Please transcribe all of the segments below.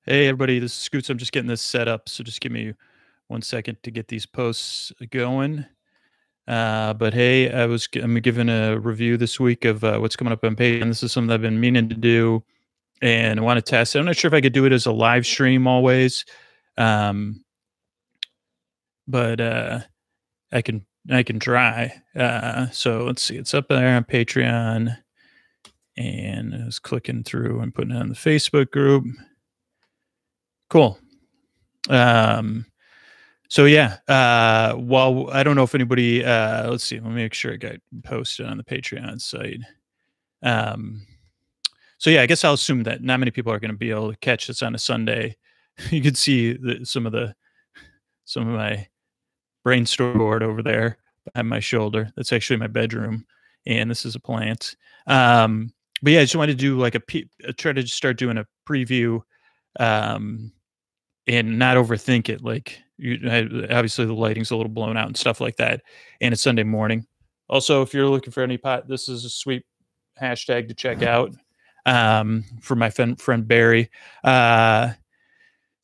Hey everybody, this is Scoots. I'm just getting this set up, so just give me 1 second to get these posts going. But hey, I'm giving a review this week of what's coming up on Patreon. This is something I've been meaning to do and I want to test. I'm not sure if I could do it as a live stream always, um, but I can try. So let's see, it's up there on Patreon, and I was clicking through and putting it on the Facebook group. Cool. Um, So yeah, well, I don't know if anybody. Let's see. Let me make sure it got posted on the Patreon site. Um, so yeah, I guess I'll assume that not many people are going to be able to catch this on a Sunday. You can see some of my brainstorm board over there behind my shoulder. That's actually my bedroom, and this is a plant. But yeah, I just wanted to do like try to just start doing a preview. Um, and not overthink it. Like obviously the lighting's a little blown out and stuff like that. And it's Sunday morning. Also, if you're looking for any pot, this is a sweet hashtag to check out for my friend Barry.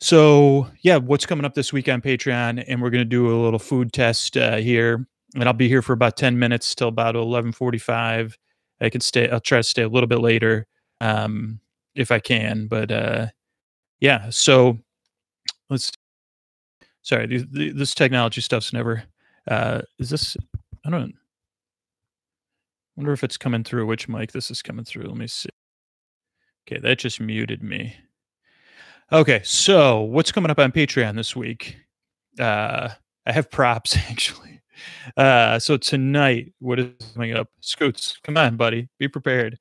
So yeah, what's coming up this week on Patreon? And we're going to do a little food test here. And I'll be here for about 10 minutes till about 11:45. I can stay. I'll try to stay a little bit later if I can. But yeah, so let's sorry, this technology stuff's never. Is this? I don't wonder if it's coming through. Which mic this is coming through? Let me see. Okay, that just muted me. Okay, so what's coming up on Patreon this week? I have props actually. So tonight, what is coming up? Scoots, come on, buddy, be prepared.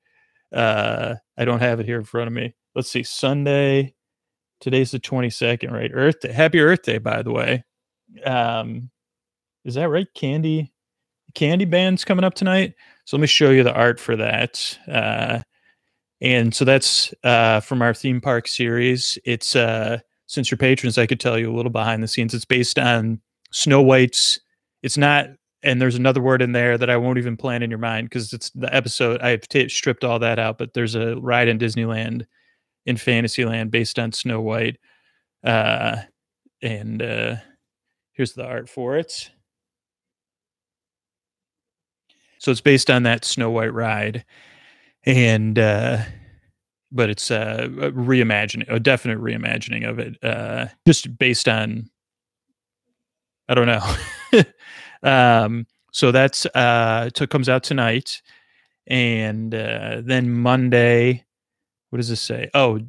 I don't have it here in front of me. Let's see, Sunday. Today's the 22nd, right? Earth Day. Happy Earth Day, by the way. Is that right? Candy band's coming up tonight. So let me show you the art for that. And so that's from our theme park series. It's since you're patrons, I could tell you a little behind the scenes. It's based on Snow White's. It's not, and there's another word in there that I won't even plan in your mind because it's the episode. I've stripped all that out, but there's a ride in Disneyland in Fantasyland based on Snow White. And here's the art for it. So it's based on that Snow White ride, and but it's a reimagining, a definite reimagining of it, just based on, I don't know. So that's it comes out tonight, and then Monday. What does this say? Oh,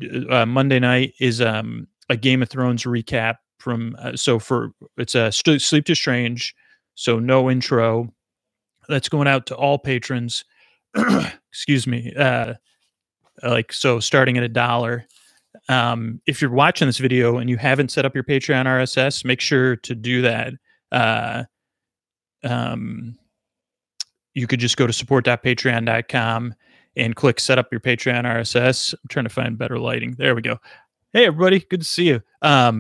Monday night is a Game of Thrones recap from. It's a Sleep to Strange, so no intro. That's going out to all patrons. Excuse me. So starting at $1. If you're watching this video and you haven't set up your Patreon RSS, make sure to do that. You could just go to support.patreon.com and click set up your Patreon RSS. I'm trying to find better lighting. There we go. Hey everybody, good to see you. I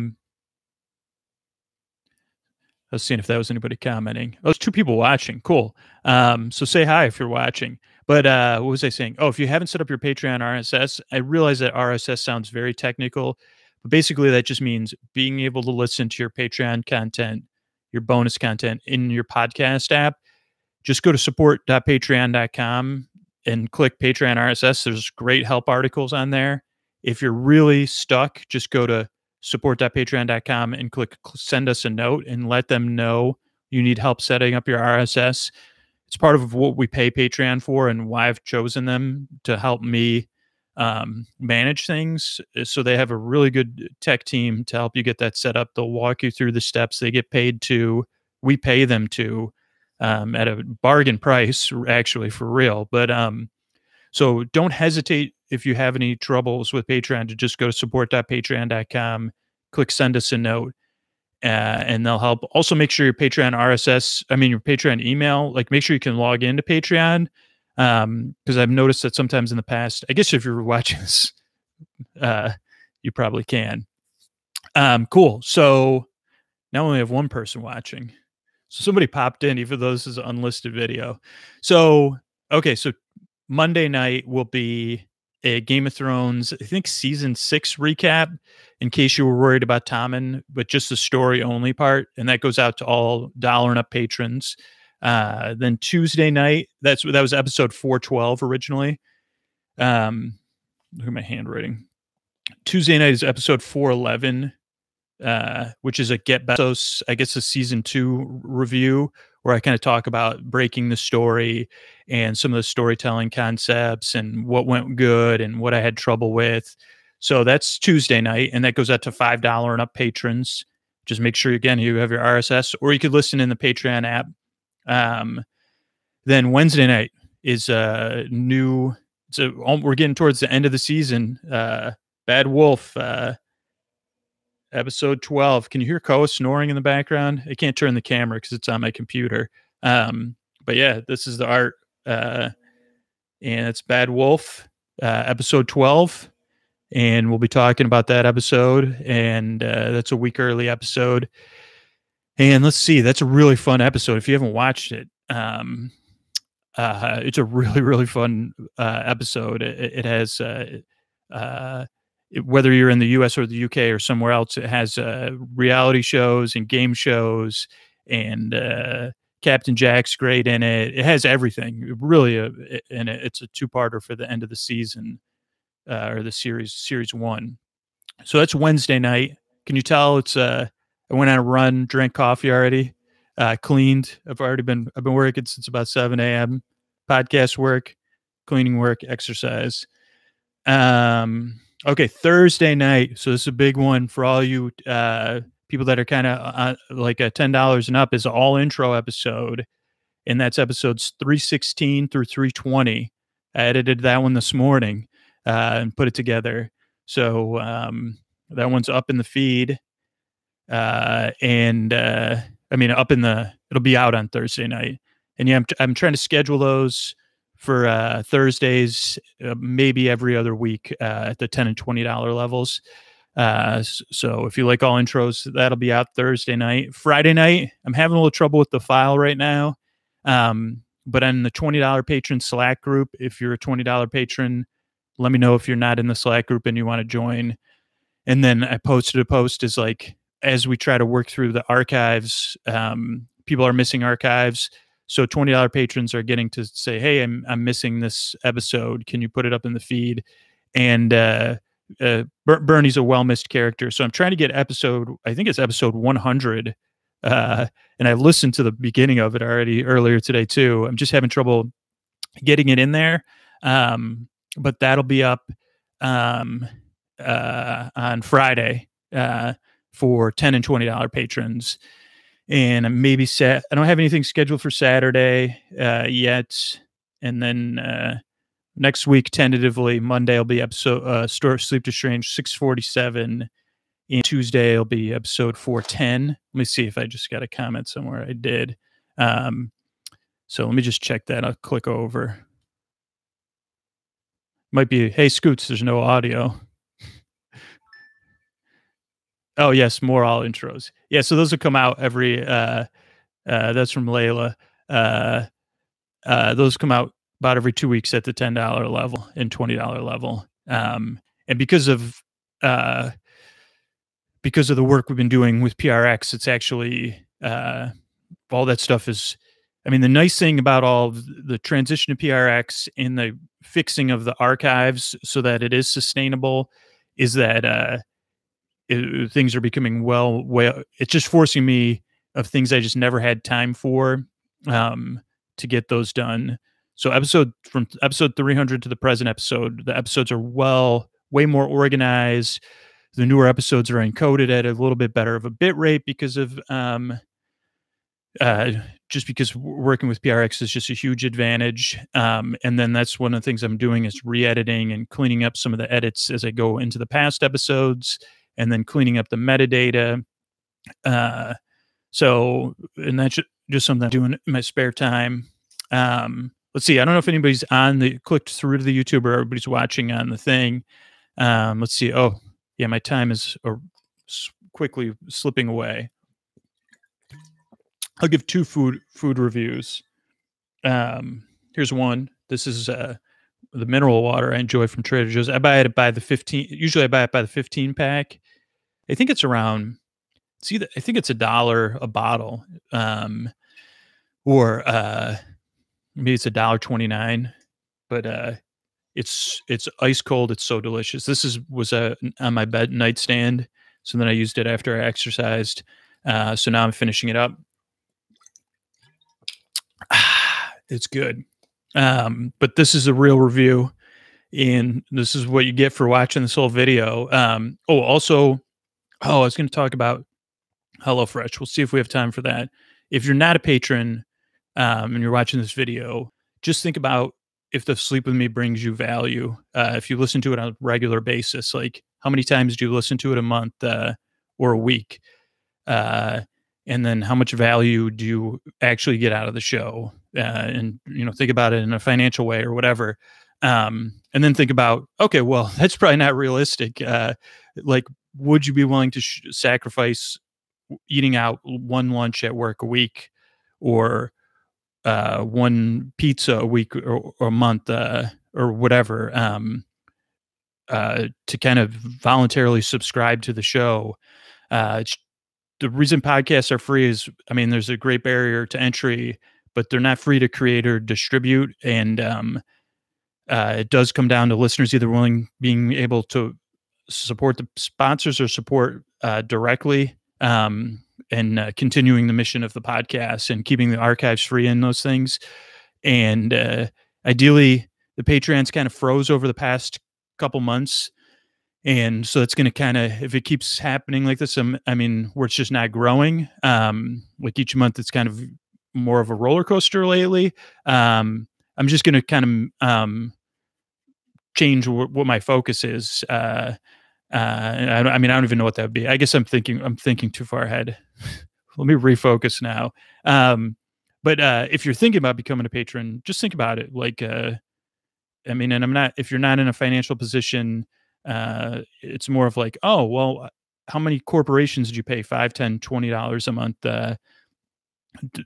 was seeing if that was anybody commenting. Oh, there's 2 people watching. Cool. So say hi if you're watching. But what was I saying? Oh, if you haven't set up your Patreon RSS, I realize that RSS sounds very technical, but basically that just means being able to listen to your Patreon content, your bonus content in your podcast app. Just go to support.patreon.com and click Patreon RSS. There's great help articles on there. If you're really stuck, just go to support.patreon.com and click send us a note and let them know you need help setting up your RSS. It's part of what we pay Patreon for and why I've chosen them to help me manage things. So they have a really good tech team to help you get that set up. They'll walk you through the steps. They get paid to, we pay them to at a bargain price, actually, for real. But so don't hesitate if you have any troubles with Patreon to just go to support.patreon.com, click send us a note, and they'll help. Also, make sure your Patreon your Patreon email, like make sure you can log into Patreon. Because I've noticed that sometimes in the past, I guess if you're watching this, you probably can. Cool. So now we only have one person watching. So somebody popped in, even though this is an unlisted video. So, okay. So Monday night will be a Game of Thrones, I think season 6 recap, in case you were worried about Tommen, but just the story only part, and that goes out to all dollar and up patrons. Then Tuesday night, that was episode 412 originally. Look at my handwriting. Tuesday night is episode 411, which is a Get Bezos, I guess, a season 2 review, where I kind of talk about breaking the story and some of the storytelling concepts and what went good and what I had trouble with. So that's Tuesday night, and that goes out to $5 and up patrons. Just make sure, again, you have your RSS, or you could listen in the Patreon app. Then Wednesday night is a new. So we're getting towards the end of the season. Bad Wolf, episode 12. Can you hear Koa snoring in the background? I can't turn the camera because it's on my computer. But yeah, this is the art. And it's Bad Wolf, episode 12. And we'll be talking about that episode. And that's a week early episode. And let's see, that's a really fun episode. If you haven't watched it, it's a really, really fun episode. It has, whether you're in the US or the UK or somewhere else, it has reality shows and game shows, and Captain Jack's great in it. It has everything. It really, and it's a two-parter for the end of the season, or the series 1. So that's Wednesday night. Can you tell it's I went on a run, drank coffee already, cleaned. I've been working since about 7 a.m. Podcast work, cleaning work, exercise. Okay, Thursday night. So this is a big one for all you people that are kind of like $10 and up, is an all intro episode. And that's episodes 316 through 320. I edited that one this morning and put it together. So that one's up in the feed. It'll be out on Thursday night. And yeah, I'm trying to schedule those for Thursdays, maybe every other week at the $10 and $20 levels. So if you like all intros, that'll be out Thursday night. Friday night, I'm having a little trouble with the file right now. But on the $20 patron Slack group, if you're a $20 patron, let me know if you're not in the Slack group and you want to join. And then I posted a post as like, as we try to work through the archives, people are missing archives. So $20 patrons are getting to say, hey, I'm missing this episode. Can you put it up in the feed? And Bernie's a well-missed character. So I'm trying to get I think it's episode 100. And I listened to the beginning of it already earlier today too. I'm just having trouble getting it in there. But that'll be up on Friday for $10 and $20 patrons. And maybe I don't have anything scheduled for Saturday yet. And then next week, tentatively, Monday will be episode Sleep to Strange 647. And Tuesday will be episode 410. Let me see if I just got a comment somewhere. I did. So let me just check that. I'll click over. Might be, hey, Scoots, there's no audio. Oh, yes, more all intros. Yeah, so those will come out every, that's from Layla. Those come out about every 2 weeks at the $10 level and $20 level. And because of the work we've been doing with PRX, it's actually, all that stuff is, I mean, the nice thing about all the transition to PRX and the fixing of the archives so that it is sustainable is that, things are becoming well, it's just forcing me of things I just never had time for to get those done. So from episode 300 to the present episode, the episodes are way more organized. The newer episodes are encoded at a little bit better of a bit rate because of just because working with PRX is just a huge advantage. And then that's one of the things I'm doing is re-editing and cleaning up some of the edits as I go into the past episodes, and then cleaning up the metadata. So, and that's just something I'm doing in my spare time. Let's see. I don't know if anybody's clicked through to the YouTube or everybody's watching on the thing. Let's see. Oh, yeah, my time is quickly slipping away. I'll give 2 food reviews. Here's one. This is the mineral water I enjoy from Trader Joe's. I buy it by the 15. Usually, I buy it by the 15 pack. I think it's around. See, I think it's $1 a bottle, or maybe it's $1.29. But it's ice cold. It's so delicious. This was on my bed nightstand. So then I used it after I exercised. So now I'm finishing it up. It's good. But this is a real review, and this is what you get for watching this whole video. Also, I was going to talk about HelloFresh. We'll see if we have time for that. If you're not a patron, and you're watching this video, just think about if the Sleep With Me brings you value. If you listen to it on a regular basis, like how many times do you listen to it a month, or a week? And then how much value do you actually get out of the show? And think about it in a financial way or whatever. And then think about, okay, well, that's probably not realistic. Like, would you be willing to sacrifice eating out one lunch at work a week, or one pizza a week, or a month, or whatever, to kind of voluntarily subscribe to the show? The reason podcasts are free is, I mean, there's a great barrier to entry, but they're not free to create or distribute. And it does come down to listeners either being able to support the sponsors or support directly, and continuing the mission of the podcast and keeping the archives free and those things. And ideally, the Patreon's kind of froze over the past couple months. And so it's going to kind of, if it keeps happening like this, where it's just not growing, like each month, it's kind of more of a roller coaster lately. I'm just going to kind of change what my focus is. I don't even know what that would be. I guess I'm thinking too far ahead. Let me refocus now. But if you're thinking about becoming a patron, just think about it. Like, and if you're not in a financial position, it's more of like, oh, well, how many corporations do you pay $5, $10, $20 a month?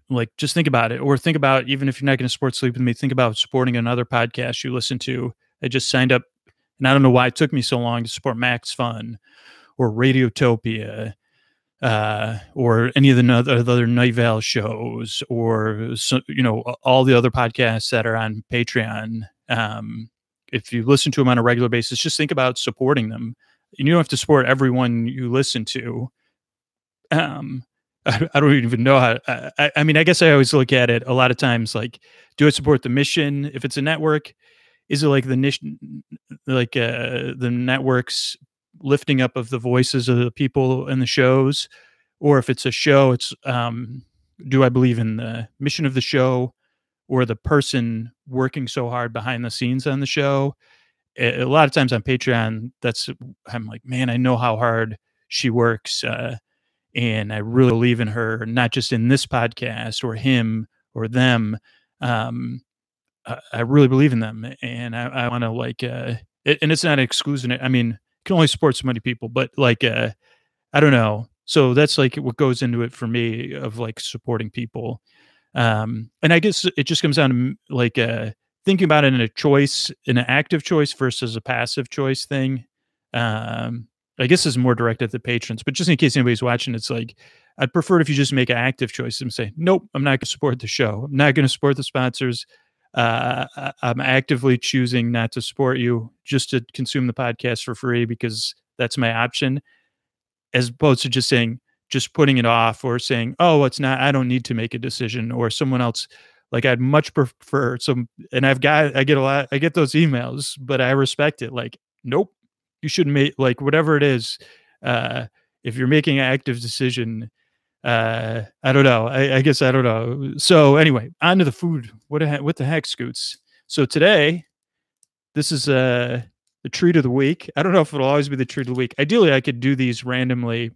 Like, just think about it. Or think about, even if you're not going to support Sleep With Me, think about supporting another podcast you listen to. I just signed up, and I don't know why it took me so long to support Max Fun or Radiotopia, or any of the other Night Vale shows, or all the other podcasts that are on Patreon. If you listen to them on a regular basis, just think about supporting them. You don't have to support everyone you listen to. I don't even know how. I guess I always look at it a lot of times like, do I support the mission? If it's a network, is it like the niche, like the network's lifting up of the voices of the people in the shows? Or if it's a show, it's do I believe in the mission of the show, or the person working so hard behind the scenes on the show? A lot of times on Patreon, I'm like, man, I know how hard she works. And I really believe in her, not just in this podcast or him or them. I really believe in them, and I want to and it's not exclusive. I mean, you can only support so many people, but I don't know. So that's like what goes into it for me, of like supporting people. And I guess it just comes down to thinking about it in an active choice versus a passive choice thing. I guess is more directed at the patrons, but just in case anybody's watching, it's like, I'd prefer it if you just make an active choice and say, nope, I'm not going to support the show. I'm not going to support the sponsors. I'm actively choosing not to support you, just to consume the podcast for free, because that's my option, as opposed to just putting it off, or saying, oh, it's not, I don't need to make a decision, or someone else. Like, I'd much prefer and I get those emails, but I respect it. Like, nope, you shouldn't make, like, whatever it is. If you're making an active decision, I don't know. I guess I don't know. So anyway, on to the food. What the heck, Scoots? So today, this is the treat of the week. I don't know if it'll always be the treat of the week. Ideally, I could do these randomly.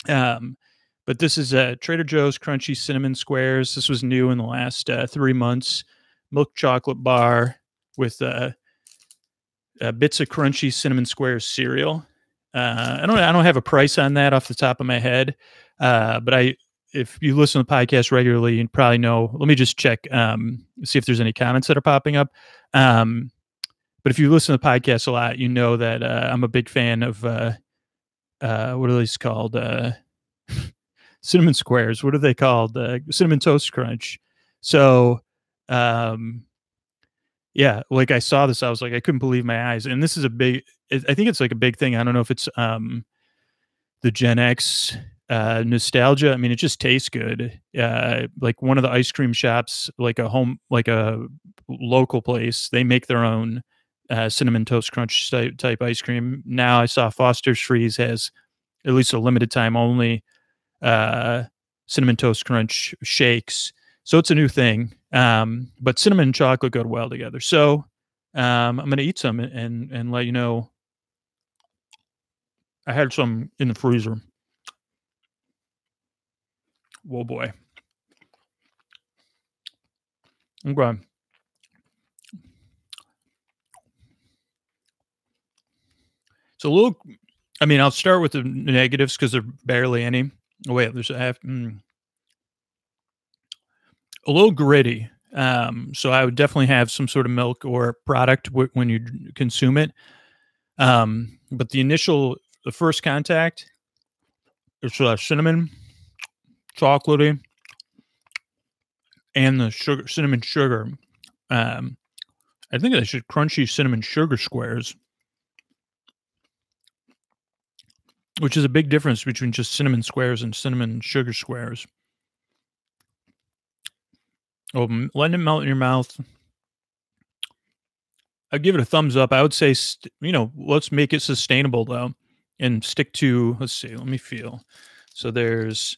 But this is Trader Joe's Crunchy Cinnamon Squares. This was new in the last 3 months. Milk chocolate bar with bits of Crunchy Cinnamon Squares cereal. I don't have a price on that off the top of my head. But if you listen to the podcast regularly, you probably know. Let me just check, see if there's any comments that are popping up. But if you listen to the podcast a lot, you know that I'm a big fan of what are these called? Cinnamon squares. What are they called? Cinnamon toast crunch. So, um, yeah, like I saw this, I was like, I couldn't believe my eyes. And this is a big. I think it's like a big thing. I don't know if it's the Gen X nostalgia. I mean, it just tastes good. Like one of the ice cream shops, like a local place, they make their own cinnamon toast crunch type ice cream. Now I saw Foster's Freeze has at least a limited time only uh, cinnamon toast crunch shakes. So it's a new thing. But cinnamon and chocolate go well together. So I'm going to eat some and let you know. I had some in the freezer. Whoa, boy. Okay. So a little, I mean, I'll start with the negatives because there are barely any. Oh, wait, there's a little gritty. So I would definitely have some sort of milk or product when you consume it. But the first contact, it's cinnamon, chocolatey, and the cinnamon sugar. Um, I think I should crunchy cinnamon sugar squares, which is a big difference between just cinnamon squares and cinnamon sugar squares. Oh, letting it melt in your mouth. I'd give it a thumbs up. I would say, let's make it sustainable though, and stick to. Let's see. Let me feel. So there's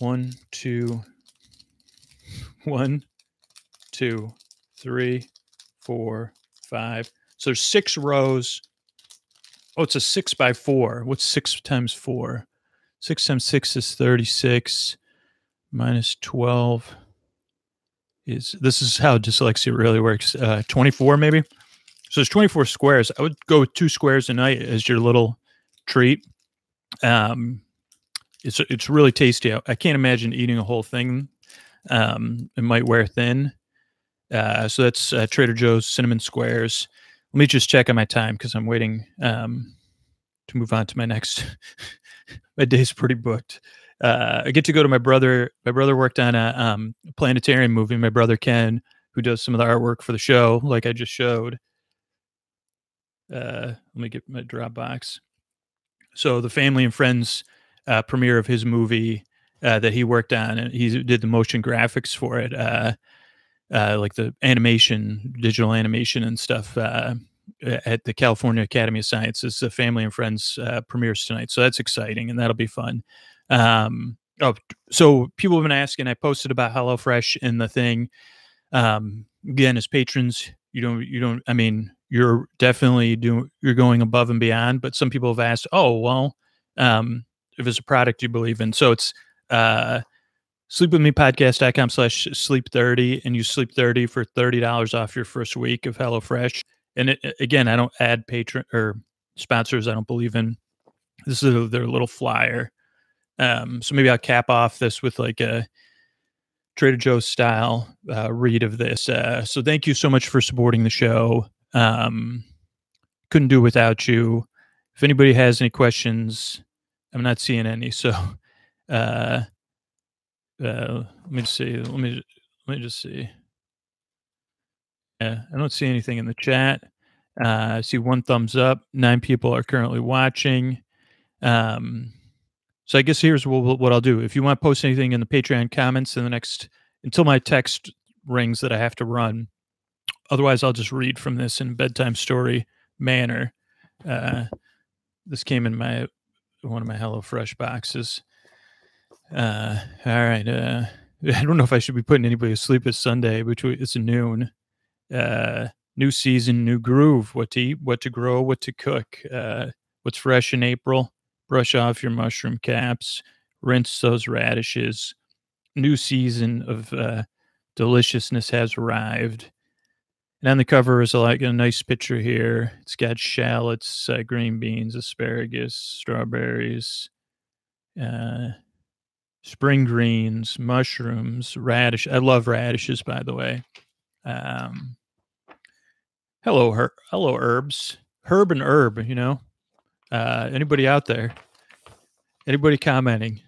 1, 2, 1, 2, 3, 4, 5. So there's 6 rows. Oh, it's a 6x4. What's 6 times 4? 6 times 6 is 36. Minus 12 this is how dyslexia really works. 24 maybe. So there's 24 squares. I would go with 2 squares a night as your little treat. It's really tasty. I can't imagine eating a whole thing. It might wear thin. So that's Trader Joe's cinnamon squares. Let me just check on my time because I'm waiting to move on to my next. My day's pretty booked. I get to go to my brother. My brother worked on a planetarium movie. My brother Ken, who does some of the artwork for the show, like I just showed. Let me get my Dropbox. So the family and friends premiere of his movie that he worked on, and he did the motion graphics for it, like the animation, digital animation and stuff. At the California Academy of Sciences, the family and friends premieres tonight, so that's exciting and that'll be fun. So people have been asking. I posted about HelloFresh in the thing. Again, as patrons, you don't. I mean, you're definitely you're going above and beyond. But some people have asked, oh well, if it's a product you believe in, so it's sleepwithmepodcast.com/sleep30, and you sleep 30 for $30 off your first week of HelloFresh. And again, I don't add patron or sponsors. I don't believe in. This is their little flyer. So maybe I'll cap off this with like a Trader Joe's style read of this. So thank you so much for supporting the show. Couldn't do without you. If anybody has any questions, I'm not seeing any. So let me see. Let me just see. I don't see anything in the chat. I see 1 thumbs up. 9 people are currently watching. So I guess here's what I'll do. If you want to post anything in the Patreon comments in the next until my text rings that I have to run. Otherwise, I'll just read from this in bedtime story manner. This came in one of my HelloFresh boxes. All right. I don't know if I should be putting anybody to sleep. It's Sunday, it's noon. New season, new groove. What to eat, what to grow, what to cook. What's fresh in April? Brush off your mushroom caps. Rinse those radishes. New season of deliciousness has arrived. And on the cover is a nice picture here. It's got shallots, green beans, asparagus, strawberries, spring greens, mushrooms, radish. I love radishes, by the way. Hello, herbs. Herb and herb, anybody out there? Anybody commenting?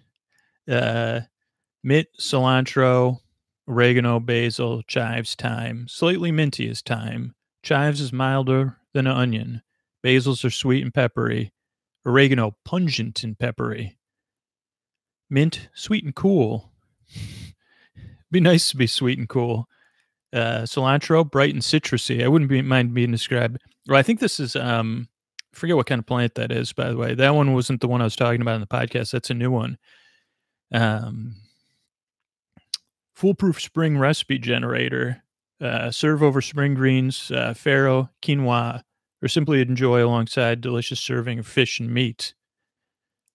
Uh, Mint, cilantro, oregano, basil, chives, thyme. Slightly minty is thyme. Chives is milder than an onion. Basils are sweet and peppery. Oregano, pungent and peppery. Mint, sweet and cool. Be nice to be sweet and cool. Cilantro, bright and citrusy. I wouldn't mind being described. Well, I think this is I forget what kind of plant that is, by the way. That one wasn't the one I was talking about in the podcast. That's a new one. Um, Foolproof spring recipe generator. Serve over spring greens, farro, quinoa, or simply enjoy alongside delicious serving of fish and meat.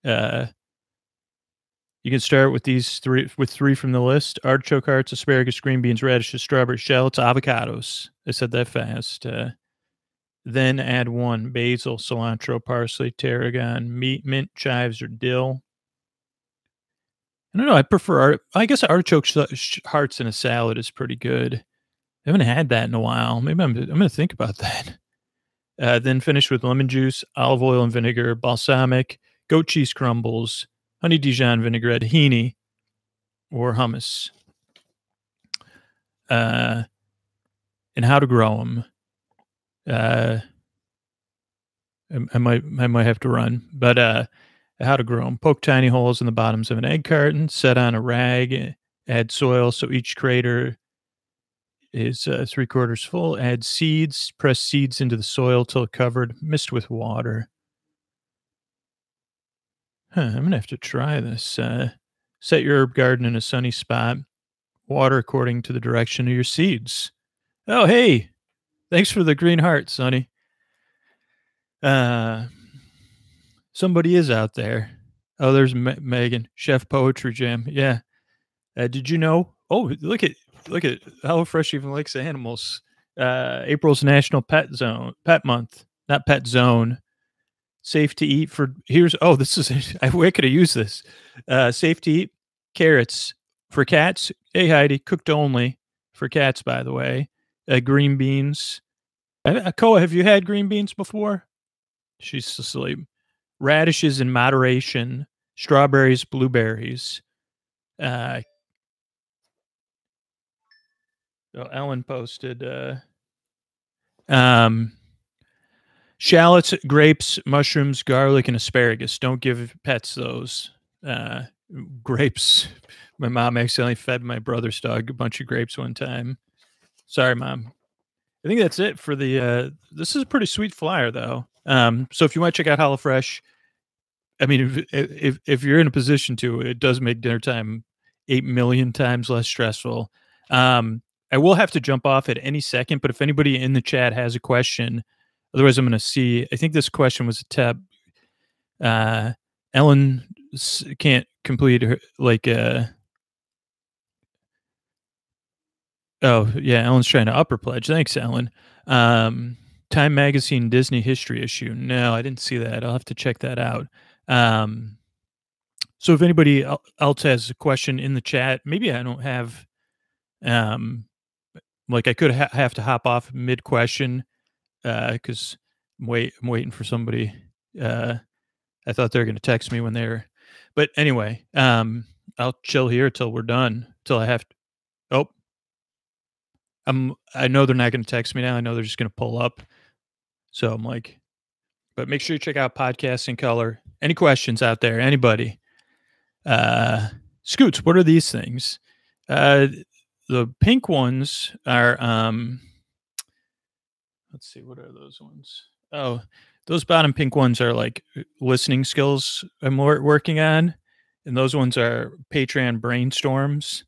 Uh, you can start with three from the list: artichoke hearts, asparagus, green beans, radishes, strawberry shallots, avocados. I said that fast. Then add one: basil, cilantro, parsley, tarragon, mint, chives, or dill. I don't know. I prefer I guess artichoke hearts in a salad is pretty good. I haven't had that in a while. Maybe I'm going to think about that. Then finish with lemon juice, olive oil and vinegar, balsamic, goat cheese crumbles, honey Dijon vinaigrette, tahini, or hummus. And how to grow them. I might have to run, but how to grow them. Poke tiny holes in the bottoms of an egg carton, set on a rag, add soil so each crater is 3/4 full. Add seeds, press seeds into the soil till covered, mist with water. I'm going to have to try this. Set your herb garden in a sunny spot. Water according to the direction of your seeds. Oh, hey, thanks for the green heart, Sonny. Somebody is out there. Oh, there's Megan, Chef Poetry Jam. Yeah. Did you know? Oh, look at HelloFresh even likes animals. April's National Pet Month, not Pet Zone. Safe to eat for this is I could have used this. Safe to eat carrots for cats. Hey Heidi, cooked only for cats, by the way. Green beans. Koa, have you had green beans before? She's asleep. Radishes in moderation. Strawberries, blueberries. Ellen posted shallots, grapes, mushrooms, garlic, and asparagus. Don't give pets those. Grapes. My mom accidentally fed my brother's dog a bunch of grapes one time. Sorry, Mom. I think that's it for the this is a pretty sweet flyer though. So if you want to check out HelloFresh, I mean if you're in a position to, it does make dinner time 8 million times less stressful. I will have to jump off at any second, but if anybody in the chat has a question, otherwise I'm going to see. I think this question was a tab. Ellen can't complete her oh yeah, Ellen's trying to upper pledge. Thanks, Ellen. Time Magazine Disney History issue. No, I didn't see that. I'll have to check that out. So if anybody else has a question in the chat, maybe I don't have, I could have to hop off mid question, because I'm waiting for somebody. I thought they were going to text me when they're, but anyway, I'll chill here till we're done. Till I have to. Oh, I know they're not going to text me now. I know they're just going to pull up. So I'm like, but make sure you check out Podcasts in Color. Any questions out there? Anybody? Scoots, what are these things? The pink ones are, let's see, what are those ones? Oh, those bottom pink ones are like listening skills I'm working on. And those ones are Patreon brainstorms.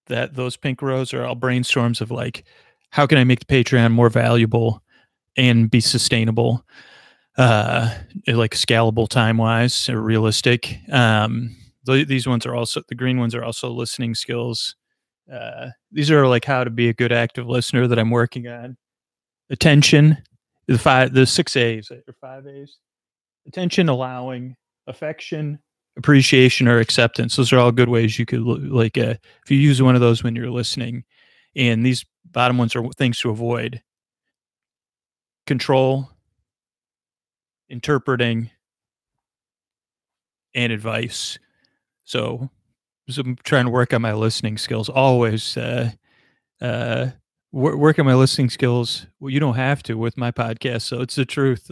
Those pink rows are all brainstorms of like, how can I make the Patreon more valuable and be sustainable, like scalable time wise or realistic. These ones are also, the green ones are also listening skills. These are like how to be a good active listener that I'm working on. Attention, the 6 A's or 5 A's. Attention, allowing, affection, appreciation, or acceptance. Those are all good ways you could if you use one of those when you're listening. And these bottom ones are things to avoid. control, interpreting, and advice. So, I'm trying to work on my listening skills. Always work on my listening skills. Well, you don't have to with my podcast, so it's the truth.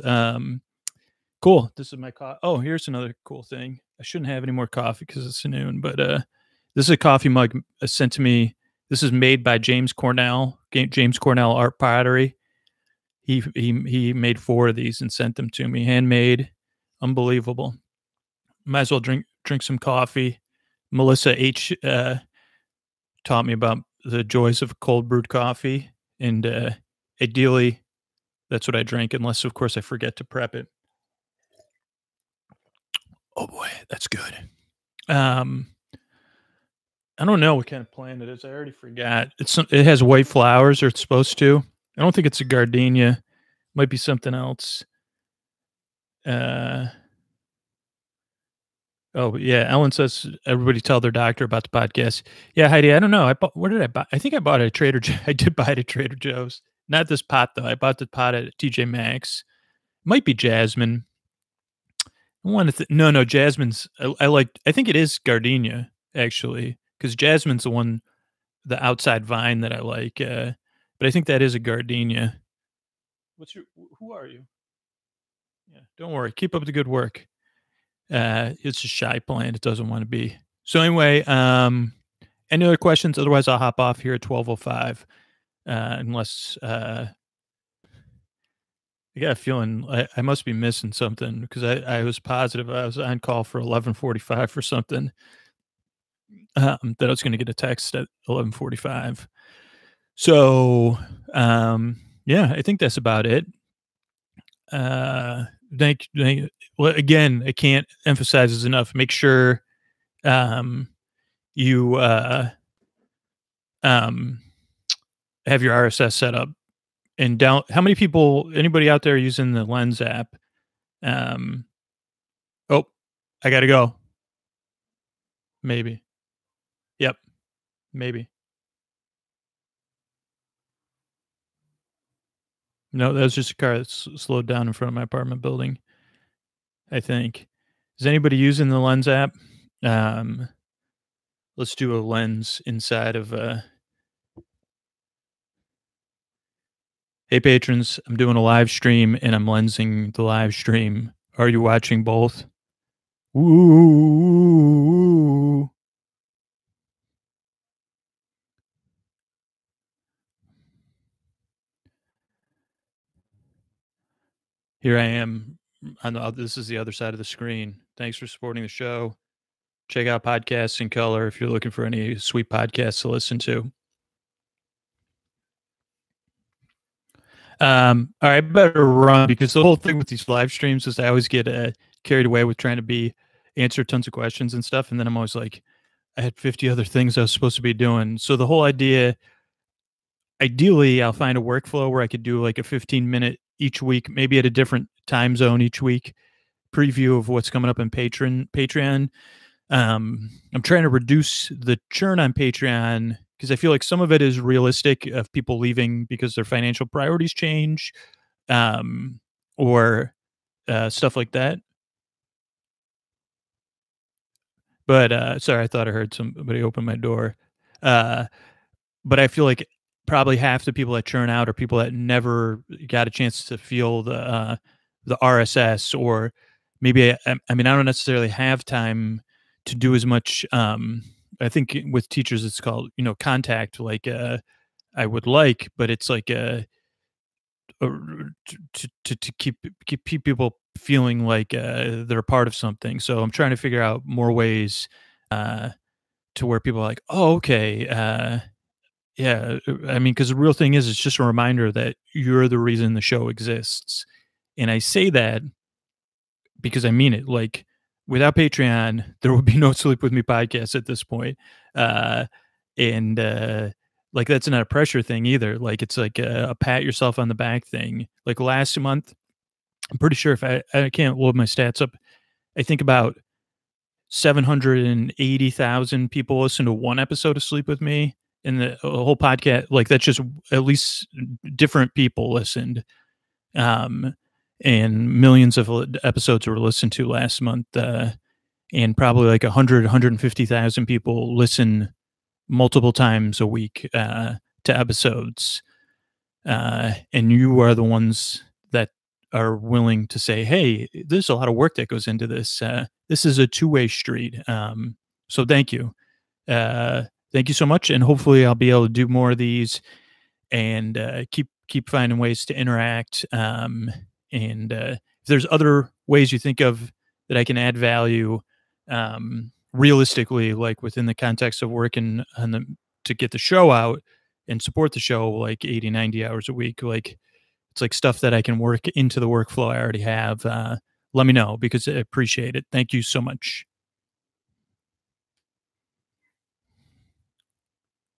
Cool. This is my coffee. Oh, here's another cool thing. I shouldn't have any more coffee because it's noon, but this is a coffee mug sent to me. This is made by James Cornell, James Cornell Art Pottery. He made 4 of these and sent them to me, handmade, unbelievable. Might as well drink some coffee. Melissa H taught me about the joys of cold brewed coffee, and ideally, that's what I drink, unless of course I forget to prep it. Oh boy, that's good. I don't know what kind of plant it is. I already forgot. It has white flowers, or it's supposed to. I don't think it's a gardenia. Might be something else. Oh yeah, Ellen says everybody tell their doctor about the podcast. Yeah, Heidi, I don't know. Where did I buy? I think I bought it at Trader Joe's. I did buy it at Trader Joe's. Not this pot though. I bought the pot at TJ Maxx. Might be jasmine. No, jasmine's. I think it is gardenia actually, because jasmine's the outside vine that I like. But I think that is a gardenia. Who are you? Yeah, don't worry. Keep up the good work. It's a shy plant. It doesn't want to be. So anyway, any other questions? Otherwise, I'll hop off here at 12:05. Unless I got a feeling I must be missing something, because I was positive I was on call for 11:45 for something. That I was going to get a text at 11:45. So, yeah, I think that's about it. Thank. Well, again, I can't emphasize this enough. Make sure, you have your RSS set up and down. How many people? Anybody out there using the Lens app? Oh, I gotta go. Maybe. Yep. Maybe. No, that was just a car that slowed down in front of my apartment building, I think. Is anybody using the Lens app? Let's do a lens inside of hey patrons, I'm doing a live stream and I'm lensing the live stream. Are you watching both? Ooh. Here I am. This is the other side of the screen. Thanks for supporting the show. Check out Podcasts in Color if you're looking for any sweet podcasts to listen to. All right, better run, because the whole thing with these live streams is I always get carried away with trying to answer tons of questions and stuff, and then I'm always like, I had 50 other things I was supposed to be doing. So the whole idea, ideally, I'll find a workflow where I could do like a 15-minute each week, maybe at a different time zone each week, preview of what's coming up in Patreon. I'm trying to reduce the churn on Patreon, because I feel like some of it is realistic of people leaving because their financial priorities change, or stuff like that. But sorry, I thought I heard somebody open my door. But I feel like probably half the people that churn out are people that never got a chance to feel the RSS, or maybe I mean, I don't necessarily have time to do as much. I think with teachers it's called, contact, like I would like, but it's like to keep people feeling like they're a part of something. So I'm trying to figure out more ways to where people are like, oh, okay, yeah. I mean, because the real thing is, it's just a reminder that you're the reason the show exists, and I say that because I mean it. Like, without Patreon, there would be no Sleep With Me podcast at this point. And like, that's not a pressure thing either. Like, it's like a pat yourself on the back thing. Like last month, I'm pretty sure, if I can't load my stats up, I think about 780,000 people listen to one episode of Sleep With Me, and the whole podcast. Like, that's just at least different people listened. um, and millions of episodes were listened to last month, and probably like 150,000 people listen multiple times a week to episodes. And you are the ones that are willing to say, "Hey, there's a lot of work that goes into this. This is a two-way street." So uh, thank you so much, and hopefully, I'll be able to do more of these and keep finding ways to interact. And if there's other ways you think of that I can add value, realistically, like within the context of working on the to get the show out and support the show like 80, 90 hours a week, like it's like stuff that I can work into the workflow I already have. Let me know because I appreciate it. Thank you so much.